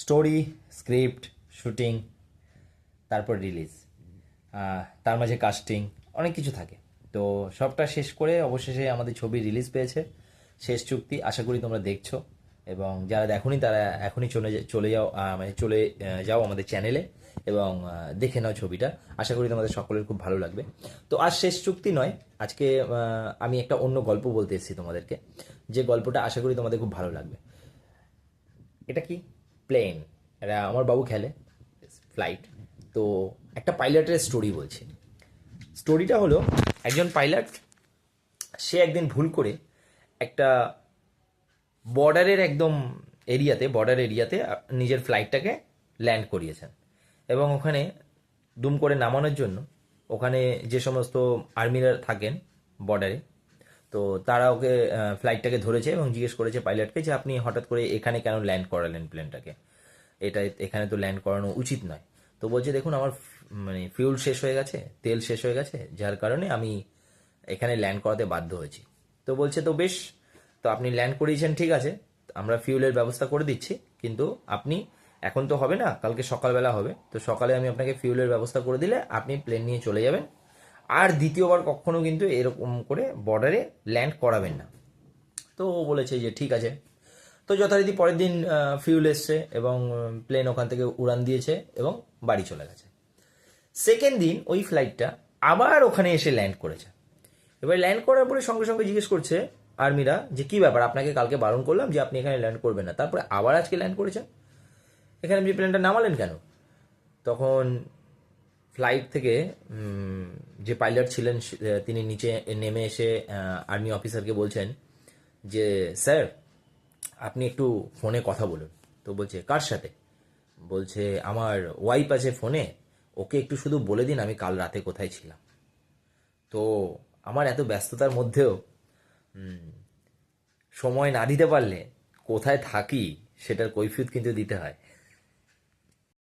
Story, script, shooting, তারপর release, তার মাঝে কাস্টিং, অনেক কিছু থাকে। তো সবটা শেষ করে অবশেষে আমাদের ছবি রিলিজ পেয়েছে, শেষ চুক্তি। আশা করি তোমরা দেখছো, এবং যারা দেখোনি তারা এখনই চলে যাও, মানে চলে যাও আমাদের চ্যানেলে এবং দেখে নাও ছবিটা। আশা করি তোমাদের সকলের খুব ভালো লাগবে। তো আজ শেষ চুক্তি নয়, আজকে আমি একটা অন্য গল্প বলতে এসেছি তোমাদেরকে, যে গল্পটা আশা করি তোমাদের খুব ভালো লাগবে। এটা কি? প্লেন। এটা আমার বাবু খেলে, ফ্লাইট। তো একটা পাইলটের স্টোরি বলছি। স্টোরিটা হলো, একজন পাইলট, সে একদিন ভুল করে একটা বর্ডার এরিয়াতে নিজের ফ্লাইটটাকে ল্যান্ড করিয়েছেন। এবং ওখানে দুম করে নামানোর জন্য ওখানে যে সমস্ত আর্মিরা থাকেন বর্ডারে, তো তারা ওকে ফ্লাইটটাকে ধরেছে এবং জিজ্ঞেস করেছে পাইলটকে যে আপনি হঠাৎ করে এখানে কেন ল্যান্ড করালেন প্লেনটাকে, এখানে তো ল্যান্ড করানো উচিত নয়। তো বলছে দেখুন আমার মানে ফিউল শেষ হয়ে গেছে, তেল শেষ হয়ে গেছে, যার কারণে আমি এখানে ল্যান্ড করাতে বাধ্য হয়েছি। তো বলছে তো বেশ, তো আপনি ল্যান্ড করিয়েছেন, ঠিক আছে, আমরা ফিউলের ব্যবস্থা করে দিচ্ছি, কিন্তু আপনি এখন তো হবে না, কালকে সকালবেলা হবে, তো সকালে আমি আপনাকে ফিউলের ব্যবস্থা করে দিলে আপনি প্লেন নিয়ে চলে যাবেন, আর দ্বিতীয়বার কখনো কিন্তু এরকম করে বর্ডারে ল্যান্ড করাবেন না। তো ও বলেছে যে ঠিক আছে। তো যথারীতি পরের দিন ফিউল এসছে এবং প্লেন ওখান থেকে উড়ান দিয়েছে এবং বাড়ি চলে গেছে। সেকেন্ড দিন ওই ফ্লাইটটা আবার ওখানে এসে ল্যান্ড করেছে। এবার ল্যান্ড করার পরে সঙ্গে সঙ্গে জিজ্ঞেস করছে আর্মিরা যে কি ব্যাপার, আপনাকে কালকে বারণ করলাম যে আপনি এখানে ল্যান্ড করবেন না, তারপরে আবার আজকে ল্যান্ড করেছেন, এখানে আপনি প্লেনটা নামালেন কেন? তখন ফ্লাইট থেকে যে পাইলট ছিলেন তিনি নিচে নেমে এসে আর্মি অফিসারকে বলছেন যে স্যার আপনি একটু ফোনে কথা বলুন। তো বলছে কার সাথে? বলছে আমার ওয়াইফ আছে ফোনে, ওকে একটু শুধু বলে দিন আমি কাল রাতে কোথায় ছিলাম। তো আমার এত ব্যস্ততার মধ্যেও সময় না দিতে পারলে কোথায় থাকি সেটার কৈফিয়ত কিন্তু দিতে হয়।